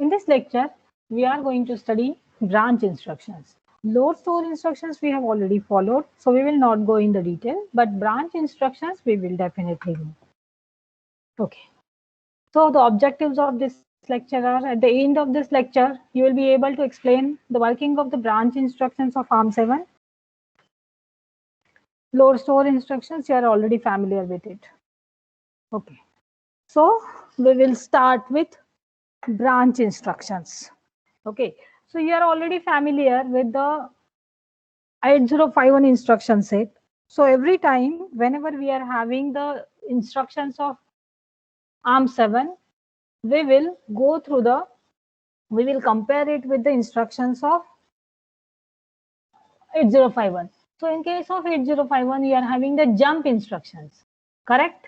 In this lecture, we are going to study branch instructions. Load store instructions we have already followed, so we will not go in the detail, but branch instructions we will definitely go. Okay. So the objectives of this lecture are, at the end of this lecture, you will be able to explain the working of the branch instructions of ARM7. Load store instructions, you are already familiar with it. Okay. So we will start with branch instructions. Okay. So you are already familiar with the 8051 instruction set. So every time, whenever we are having the instructions of ARM7, we will go through we will compare it with the instructions of 8051. So in case of 8051, you are having the jump instructions, correct?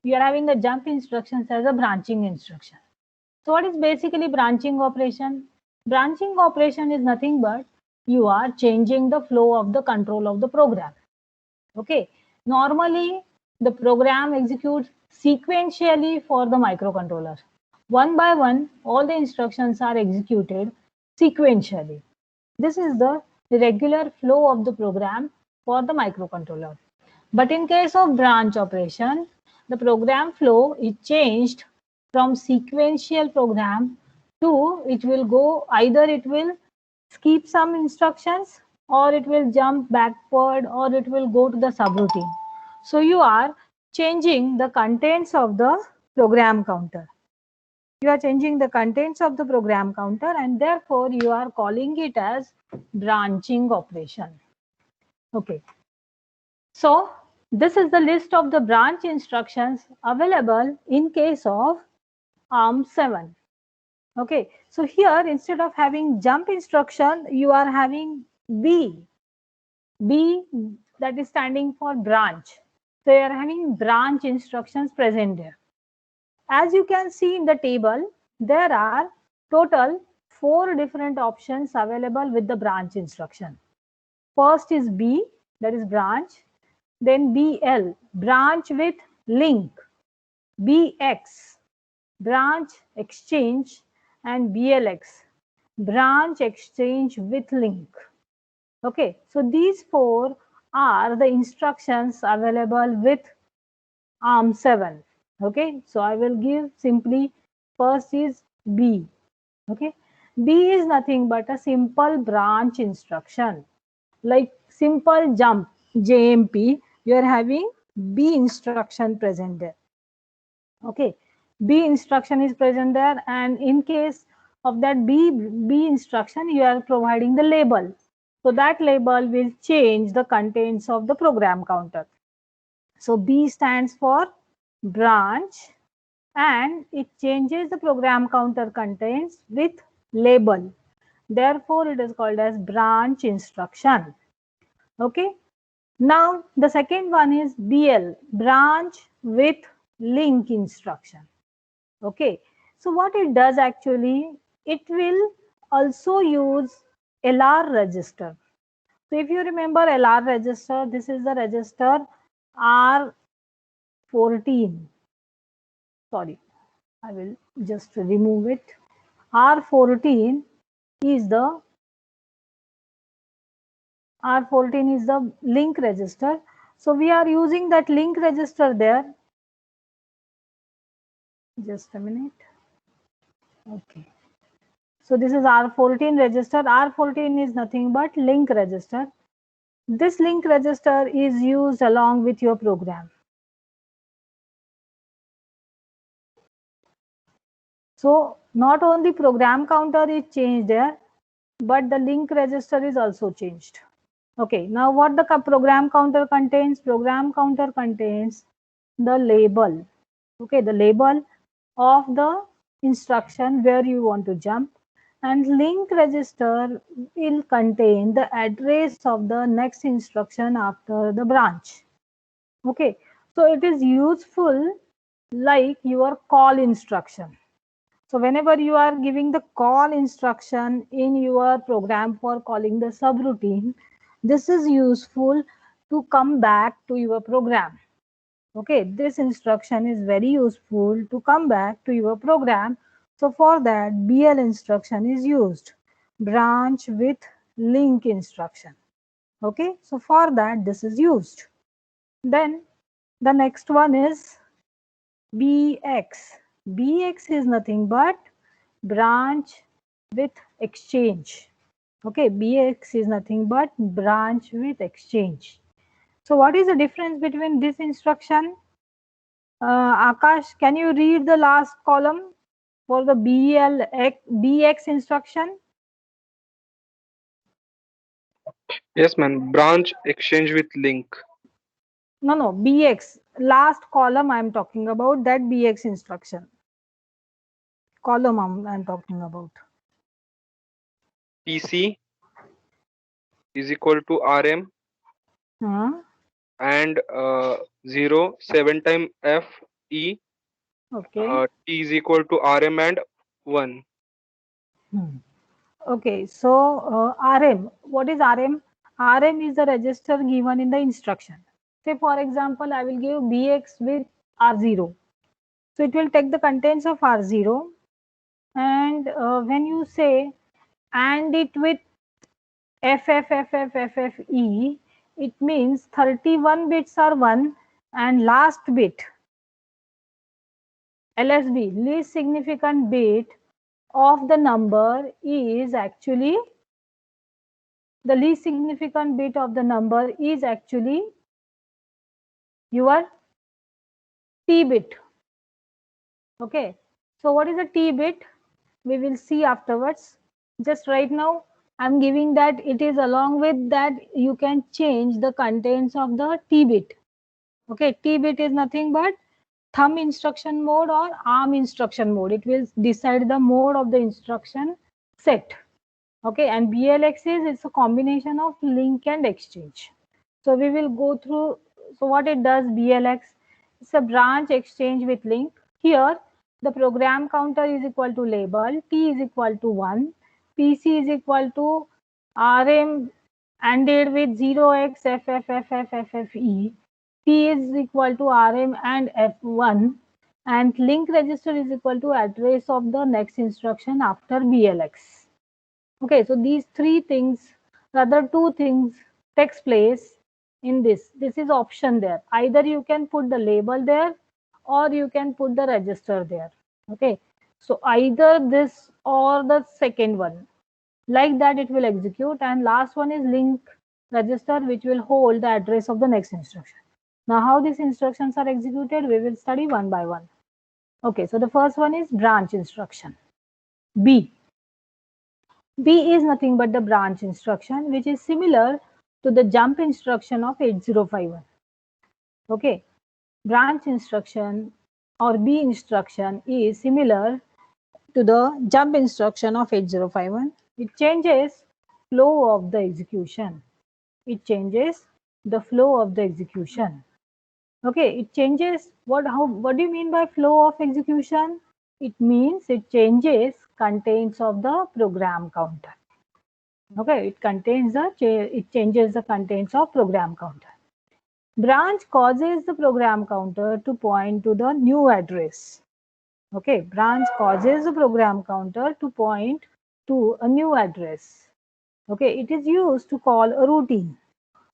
You are having the jump instructions as a branching instruction. So what is basically branching operation? Branching operation is nothing but you are changing the flow of the control of the program. Okay. Normally, the program executes sequentially for the microcontroller. One by one, all the instructions are executed sequentially. This is the regular flow of the program for the microcontroller. But in case of branch operation, the program flow is changed from sequential program to it will go either it will skip some instructions or it will jump backward or it will go to the subroutine. So you are changing the contents of the program counter. You are changing the contents of the program counter and therefore you are calling it as branching operation. Okay. So this is the list of the branch instructions available in case of ARM7. Okay, so here instead of having jump instruction, you are having B. B, that is standing for branch. So you are having branch instructions present there. As you can see in the table, there are total 4 different options available with the branch instruction. First is B, that is branch. Then BL, branch with link. BX, branch exchange, and BLX, branch exchange with link. Okay, so these 4 are the instructions available with ARM7. Okay, so I will give simply first is B. Okay, B is nothing but a simple branch instruction like simple jump JMP. You are having B instruction present there. Okay, B instruction is present there, and in case of that B instruction, you are providing the label. So that label will change the contents of the program counter. So B stands for branch and it changes the program counter contents with label. Therefore, it is called as branch instruction. Okay. Now, the second one is BL, branch with link instruction. Okay. So, what it does actually, it will also use LR register. So, if you remember LR register, this is the register R14. Sorry, I will just remove it. R14 is the link register. So we are using that link register there. Just a minute. Okay. So this is R14 register. R14 is nothing but link register. This link register is used along with your program. So not only program counter is changed there, but the link register is also changed. Okay, now what the program counter contains? Program counter contains the label. Okay, the label of the instruction where you want to jump, and link register will contain the address of the next instruction after the branch. Okay, so it is useful like your call instruction. So whenever you are giving the call instruction in your program for calling the subroutine, this is useful to come back to your program. Okay, this instruction is very useful to come back to your program So for that, BL instruction is used, branch with link instruction. Okay, so for that this is used. Then the next one is BX. BX is nothing but branch with exchange. Okay, BX is nothing but branch with exchange. So what is the difference between this instruction? Akash, can you read the last column for the BX instruction? Yes, man. Branch exchange with link. No, BX. Last column I am talking about, that BX instruction. Column I'm talking about. PC is equal to RM Huh? and 0 7 time F E. Okay. T is equal to RM and 1. Hmm. Okay, so RM, what is RM? RM is the register given in the instruction. Say for example, I will give BX with R0. So it will take the contents of R0, and when you say and it with FFFFFFE, it means 31 bits are 1 and last bit LSB, least significant bit of the number is actually the least significant bit of the number is actually your T bit. Okay, so what is a T bit? We will see afterwards. Just right now I'm giving that it is along with that you can change the contents of the T bit. Okay, T bit is nothing but thumb instruction mode or arm instruction mode. It will decide the mode of the instruction set. Okay, and BLX is it's a combination of link and exchange. So we will go through. So what it does, BLX, it's a branch exchange with link. Here the program counter is equal to label, T is equal to 1, PC is equal to RM ANDed with 0xFFFFFFE, T is equal to RM and F1, and link register is equal to address of the next instruction after BLX. Okay, so these three things, rather two things takes place in this. This is option there. Either you can put the label there or you can put the register there. Okay, so either this or the second one. Like that it will execute, and last one is link register, which will hold the address of the next instruction. Now how these instructions are executed, we will study one by one. Okay, so the first one is branch instruction. B. B is nothing but the branch instruction, which is similar to the jump instruction of 8051. Okay, branch instruction or B instruction is similar to the jump instruction of 8051. It changes flow of the execution. It changes the flow of the execution. Okay, it changes what do you mean by flow of execution? It means it changes contents of the program counter. Okay, it changes the contents of program counter. Branch causes the program counter to point to the new address. Okay, branch causes the program counter to point to a new address. Okay, it is used to call a routine.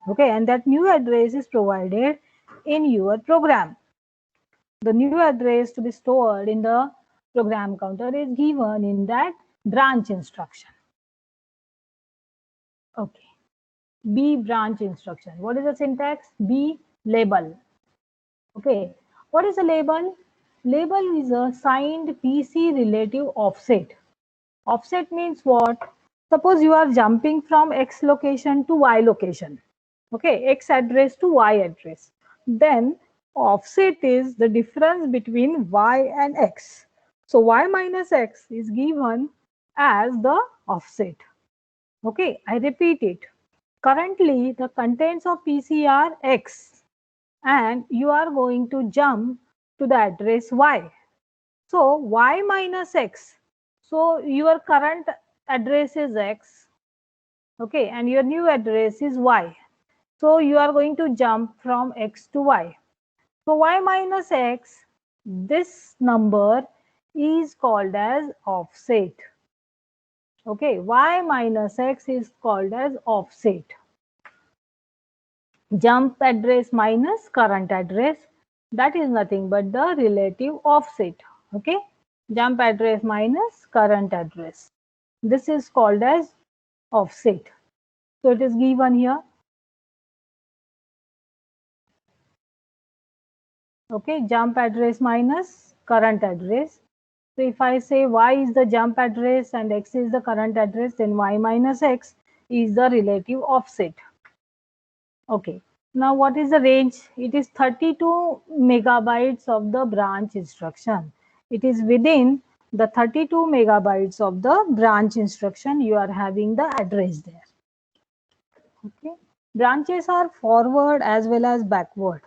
Okay, and that new address is provided in your program. The new address to be stored in the program counter is given in that branch instruction. Okay. B branch instruction. What is the syntax? B label. Okay. What is a label? Label is a signed PC relative offset. Offset means what? Suppose you are jumping from X location to Y location. Okay, X address to Y address. Then offset is the difference between Y and X. So Y minus X is given as the offset. Okay, I repeat it. Currently, the contents of PC are X and you are going to jump to the address Y. So, Y minus X. So, your current address is X, okay, and your new address is Y. So, you are going to jump from X to Y. So, Y minus X, this number is called as offset. Okay, y minus x is called as offset. Jump address minus current address, that is nothing but the relative offset. Okay, jump address minus current address, this is called as offset. So it is given here. Okay, jump address minus current address. So if I say y is the jump address and x is the current address, then y minus x is the relative offset. Okay, now what is the range? It is 32 megabytes of the branch instruction. It is within the 32 megabytes of the branch instruction you are having the address there. Okay, branches are forward as well as backward.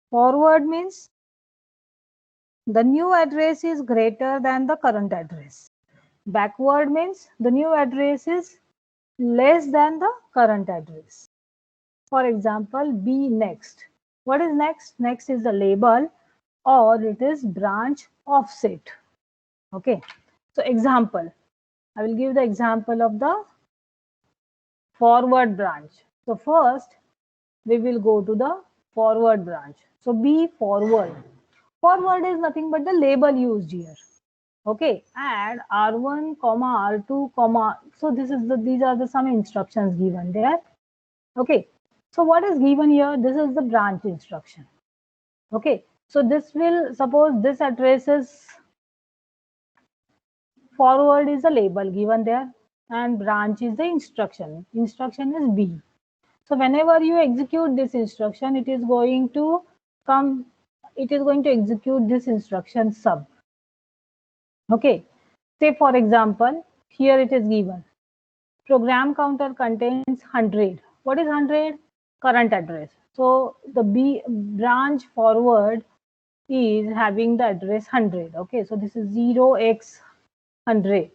Forward means the new address is greater than the current address. Backward means the new address is less than the current address. For example, B next. What is next? Next is the label or it is branch offset. Okay. So example, I will give the example of the forward branch. So first we will go to the forward branch. So B forward. Forward is nothing but the label used here. Okay, add R1, R2, so these are the some instructions given there. Okay, so what is given here? This is the branch instruction. Okay, so this will, suppose this addresses forward is the label given there and branch is the instruction. Instruction is B. So whenever you execute this instruction, it is going to execute this instruction sub. Okay, say for example, here it is given. Program counter contains 100. What is 100? Current address. So the B branch forward is having the address 100. Okay, so this is 0x100.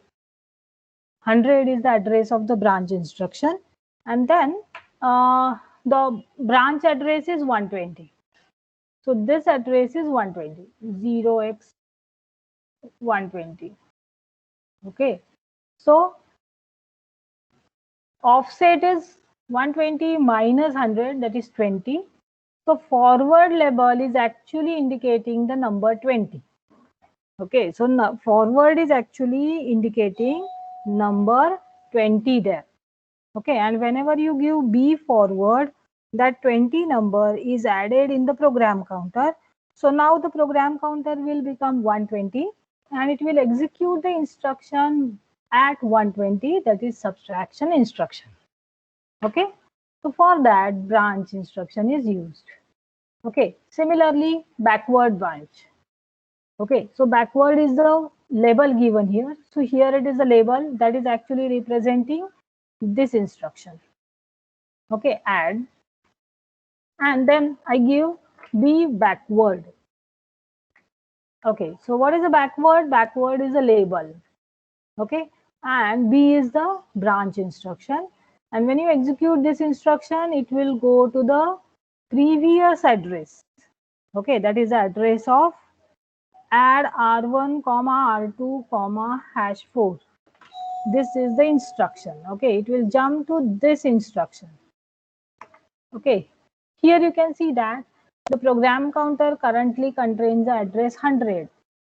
100 is the address of the branch instruction, and then the branch address is 120. So this address is 120, 0x120. Okay, so offset is 120 minus 100, that is 20. So forward label is actually indicating the number 20. Okay, so now forward is actually indicating number 20 there. Okay, and whenever you give B forward, that 20 number is added in the program counter. So now the program counter will become 120 and it will execute the instruction at 120, that is subtraction instruction. Okay, so for that branch instruction is used. Okay, similarly backward branch. Okay, so backward is the label given here. So here it is the label that is actually representing this instruction. Okay, add, and then I give B backward. Okay, so what is a backward? Backward is a label. Okay, and B is the branch instruction. And when you execute this instruction, it will go to the previous address. Okay, that is the address of add R1, R2, #4. This is the instruction. Okay, it will jump to this instruction. Okay, here you can see that the program counter currently contains the address 100.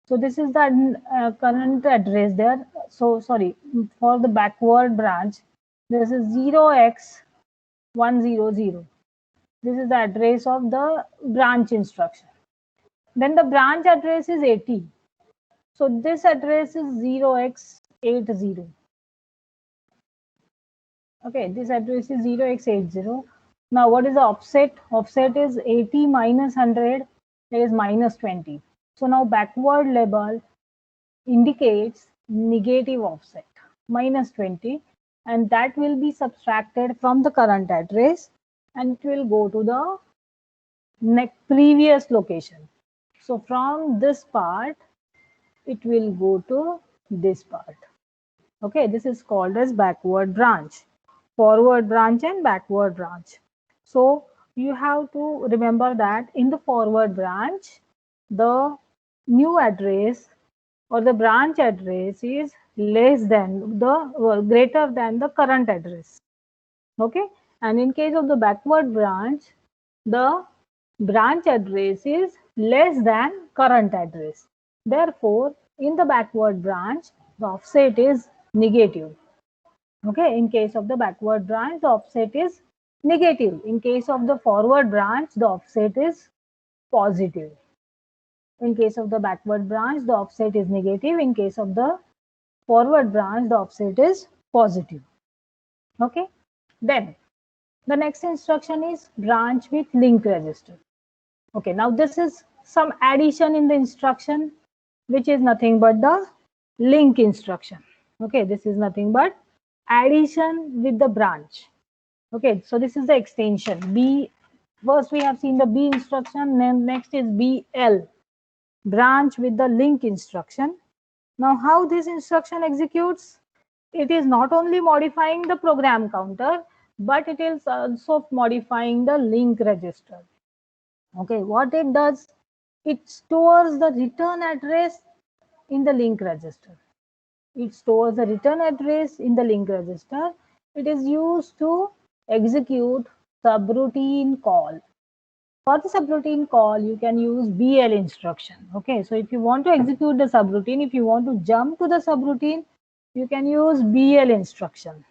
So this is the current address there. So sorry, for the backward branch, this is 0x100. This is the address of the branch instruction. Then the branch address is 80. So this address is 0x80. Okay, this address is 0x80. Now what is the offset? Offset is 80 minus 100, that is minus 20. So now backward label indicates negative offset, minus 20, and that will be subtracted from the current address and it will go to the next previous location. So from this part, it will go to this part. Okay, this is called as backward branch, forward branch and backward branch. So you have to remember that in the forward branch, the new address or the branch address is less than the greater than the current address. Okay, and in case of the backward branch, the branch address is less than current address. Therefore, in the backward branch, the offset is negative. Okay, in case of the backward branch, the offset is negative. In case of the forward branch, the offset is positive. In case of the backward branch, the offset is negative. In case of the forward branch, the offset is positive. Okay, then the next instruction is branch with link register. Okay, now this is some addition in the instruction, which is nothing but the link instruction. Okay, this is nothing but addition with the branch. Okay, so this is the extension B. First we have seen the B instruction, then next is BL, branch with the link instruction. Now how this instruction executes? It is not only modifying the program counter, but it is also modifying the link register. Okay, what it does, it stores the return address in the link register. It stores the return address in the link register. It is used to execute subroutine call. For the subroutine call, you can use BL instruction. Okay, so if you want to execute the subroutine, if you want to jump to the subroutine, you can use BL instruction.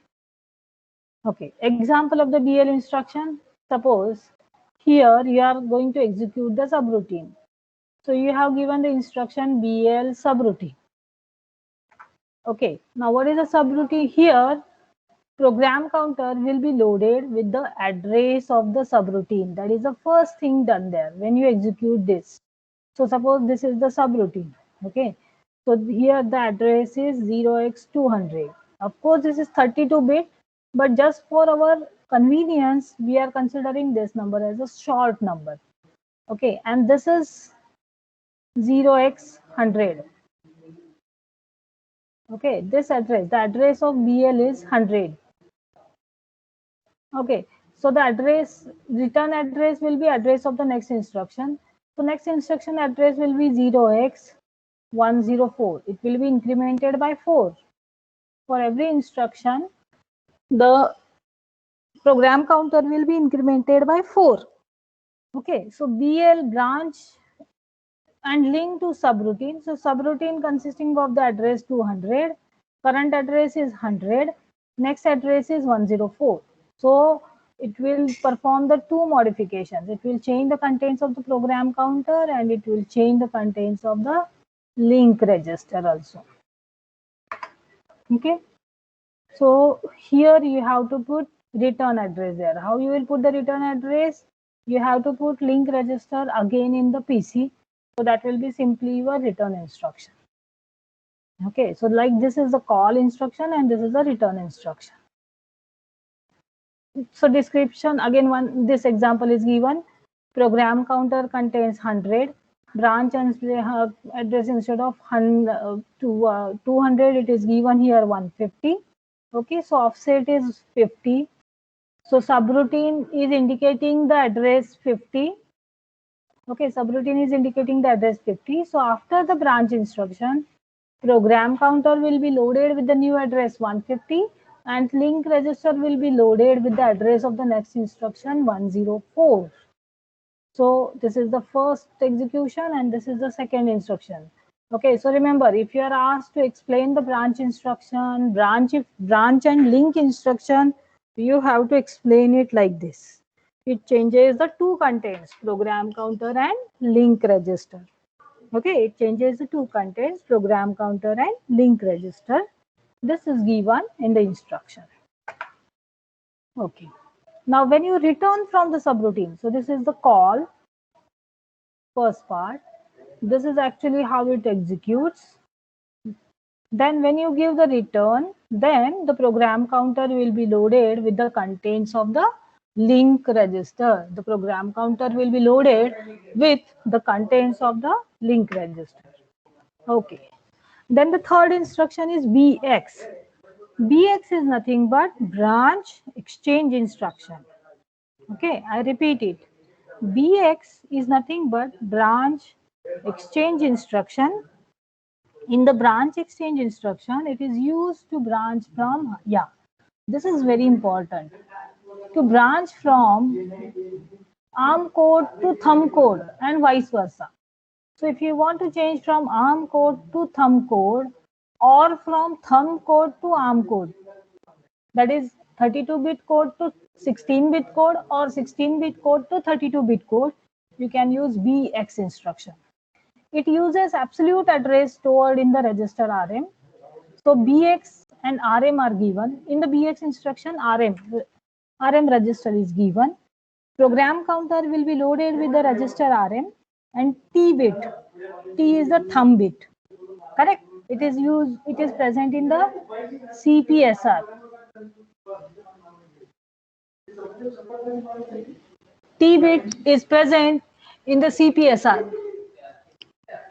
Okay, example of the BL instruction. Suppose here you are going to execute the subroutine. So you have given the instruction BL subroutine. Okay, now what is a subroutine? Here program counter will be loaded with the address of the subroutine. That is the first thing done there when you execute this. So suppose this is the subroutine. Okay, so here the address is 0x200. Of course this is 32-bit, but just for our convenience we are considering this number as a short number. Okay, and this is 0x100. Okay, this address, the address of BL is 100. Okay, so the address, return address will be address of the next instruction. So next instruction address will be 0x104. It will be incremented by 4. For every instruction, the program counter will be incremented by 4. Okay, so BL branch and link to subroutine. So subroutine consisting of the address 200, current address is 100, next address is 104. So it will perform the two modifications. It will change the contents of the program counter and it will change the contents of the link register also. Okay, so here you have to put return address there. How you will put the return address? You have to put link register again in the PC. So that will be simply your return instruction. Okay, so like this is the call instruction and this is the return instruction. So description again, this example is given. Program counter contains 100. Branch and address instead of 200, it is given here 150. Okay, so offset is 50. So subroutine is indicating the address 50. Okay, subroutine is indicating the address 50. So after the branch instruction, program counter will be loaded with the new address 150 and link register will be loaded with the address of the next instruction 104. So this is the first execution and this is the second instruction. Okay, so remember, if you are asked to explain the branch instruction, branch and link instruction, you have to explain it like this. It changes the two contents, program counter and link register. Okay, it changes the two contents, program counter and link register. This is given in the instruction. Okay, now when you return from the subroutine, so this is the call, first part. This is actually how it executes. Then when you give the return, then the program counter will be loaded with the contents of the link register. The program counter will be loaded with the contents of the link register. Okay. Then the third instruction is BX. BX is nothing but branch exchange instruction. Okay, I repeat it. BX is nothing but branch exchange instruction. In the branch exchange instruction, it is used to branch from, this is very important, to branch from ARM code to thumb code and vice versa. So if you want to change from ARM code to thumb code or from thumb code to ARM code, that is 32-bit code to 16-bit code or 16-bit code to 32-bit code, you can use BX instruction. It uses absolute address stored in the register RM. So BX and RM are given. In the BX instruction, RM register is given. Program counter will be loaded with the register RM, and T bit, T is the thumb bit. Correct? It is present in the CPSR. T bit is present in the CPSR.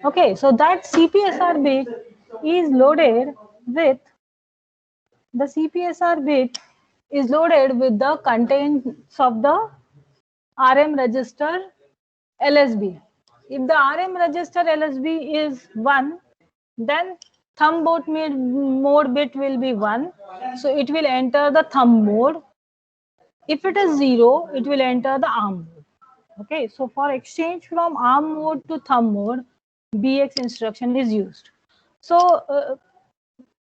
Okay, so that CPSR bit is loaded with the contents of the RM register LSB. If the RM register LSB is 1, then thumb mode bit will be 1. So it will enter the thumb mode. If it is 0, it will enter the ARM mode. Okay, so for exchange from ARM mode to thumb mode, BX instruction is used. So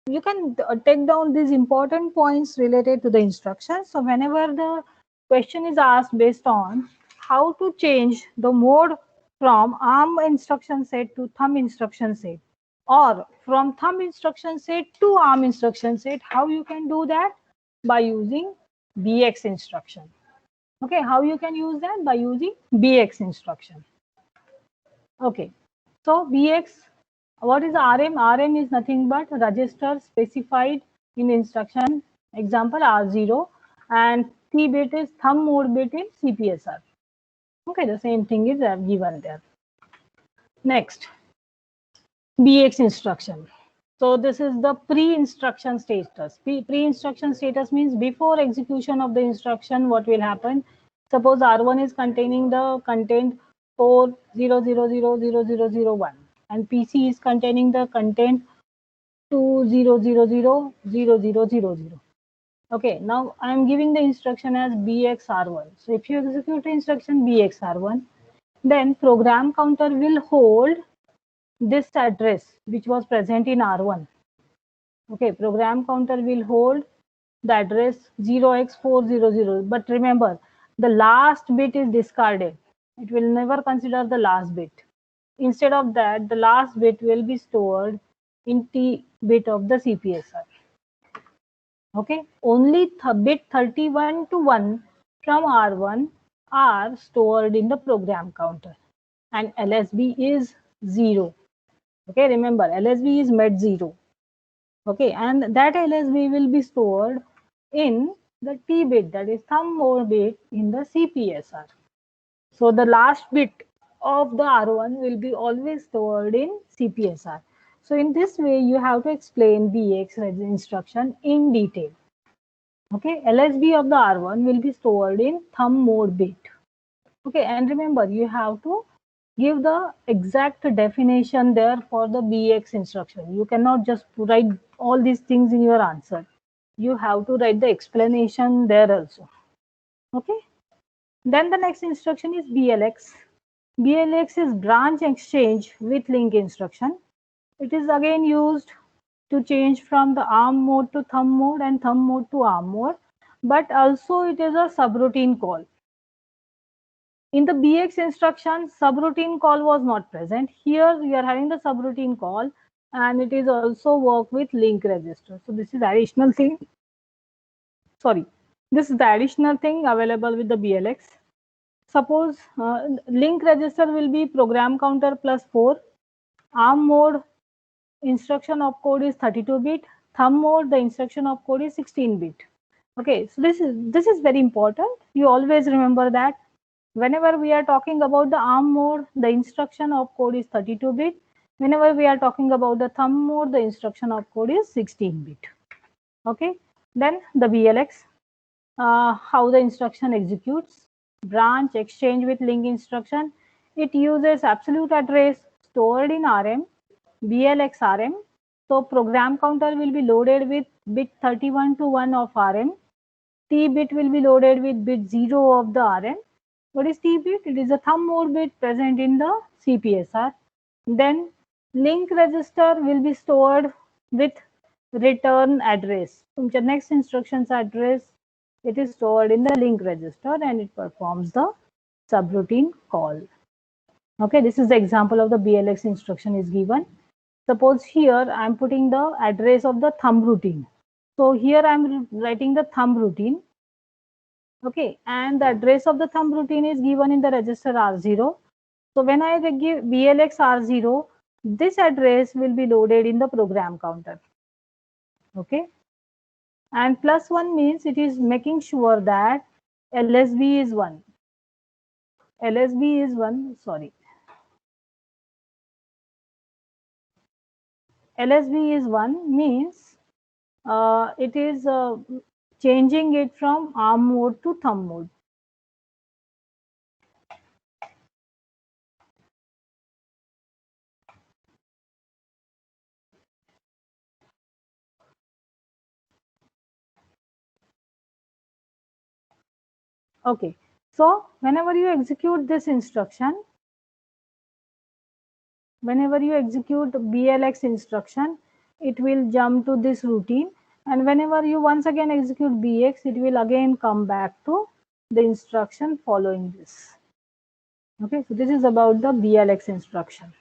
you can take down these important points related to the instructions. So whenever the question is asked based on how to change the mode from ARM instruction set to thumb instruction set, or from thumb instruction set to ARM instruction set, how you can do that? By using BX instruction. Okay, how you can use that? By using BX instruction. Okay, so BX, what is RM? RM is nothing but register specified in instruction, example R0, and T bit is thumb mode bit in CPSR. Okay, the same thing is given there. Next, BX instruction. So this is the pre-instruction status. Pre-instruction status means before execution of the instruction, what will happen? Suppose R1 is containing the content 40000001 and PC is containing the content 20000000. Okay, now I am giving the instruction as BXR1. So if you execute the instruction BXR1, then program counter will hold this address which was present in R1. Okay, program counter will hold the address 0x400. But remember, the last bit is discarded. It will never consider the last bit. Instead of that, the last bit will be stored in T bit of the CPSR. Okay, only bit 31 to 1 from R1 are stored in the program counter, and LSB is 0. Okay, remember LSB is met 0. Okay, and that LSB will be stored in the T bit, that is thumb mode bit in the CPSR. So the last bit of the R1 will be always stored in CPSR. So in this way, you have to explain BX instruction in detail. Okay, LSB of the R1 will be stored in thumb mode bit. Okay, and remember, you have to give the exact definition there for the BX instruction. You cannot just write all these things in your answer. You have to write the explanation there also. Okay. Then the next instruction is BLX. BLX is branch exchange with link instruction. It is again used to change from the ARM mode to thumb mode and thumb mode to ARM mode, but also it is a subroutine call. In the BX instruction, subroutine call was not present. Here we are having the subroutine call, and it is also work with link register. So this is additional thing. Sorry, this is the additional thing available with the BLX. Suppose link register will be program counter plus 4. ARM mode instruction opcode is 32-bit. Thumb mode, the instruction opcode is 16-bit. Okay, so this is very important. You always remember that whenever we are talking about the ARM mode, the instruction opcode is 32-bit. Whenever we are talking about the thumb mode, the instruction opcode is 16-bit. Okay, then the BLX, how the instruction executes. Branch exchange with link instruction. It uses absolute address stored in RM, BLX RM, So program counter will be loaded with bit 31 to 1 of RM. T bit will be loaded with bit 0 of the RM. What is T bit? It is a thumb mode bit present in the CPSR. Then link register will be stored with return address. तुमच्या next instruction's address, it is stored in the link register and it performs the subroutine call. Okay, this is the example of the BLX instruction is given. Suppose here I am putting the address of the thumb routine. So here I am writing the thumb routine. Okay, and the address of the thumb routine is given in the register R0. So when I give BLX R0, this address will be loaded in the program counter. Okay, and +1 means it is making sure that LSB is 1. LSB is 1, sorry. LSB is 1 means it is changing it from arm mode to thumb mode. Okay, so whenever you execute this instruction, whenever you execute BLX instruction, it will jump to this routine, and whenever you once again execute BX, it will again come back to the instruction following this. Okay, so this is about the BLX instruction.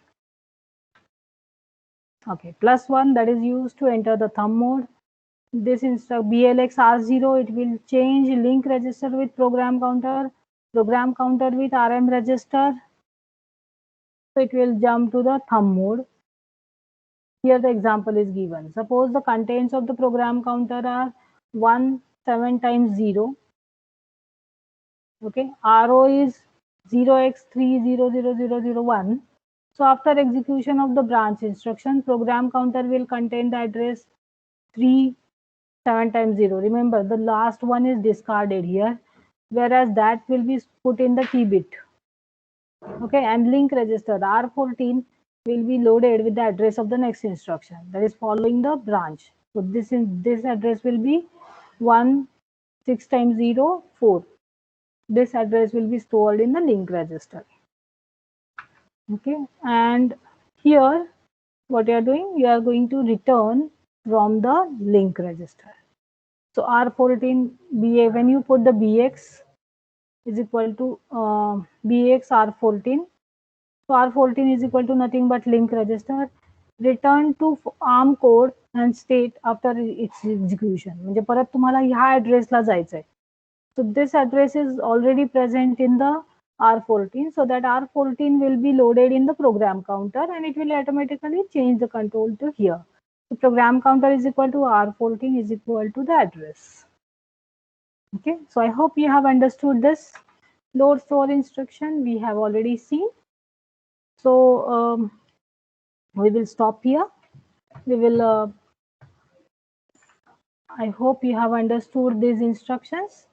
Okay, +1 that is used to enter the thumb mode. This BLX R0, it will change link register with program counter with RM register. So it will jump to the thumb mode. Here the example is given. Suppose the contents of the program counter are 1, 7 times 0. Okay, RO is 0x300001. So after execution of the branch instruction, program counter will contain the address 3, 7 times 0. Remember, the last one is discarded here, whereas that will be put in the T bit. Okay, and link register R14 will be loaded with the address of the next instruction, that is following the branch. So this address will be 1, 6 times 0, 4. This address will be stored in the link register. Okay, and here what you are doing, you are going to return from the link register. So R14 BA, when you put the BX is equal to BX R14. So R14 is equal to nothing but link register. Return to ARM code and state after its execution. म्हणजे परत तुम्हाला ह्या ऍड्रेसला जायचंय. So this address is already present in the R14. So that R14 will be loaded in the program counter and it will automatically change the control to here. So program counter is equal to R14 is equal to the address. Okay, so I hope you have understood this load store instruction we have already seen. So we will stop here. We will, I hope you have understood these instructions.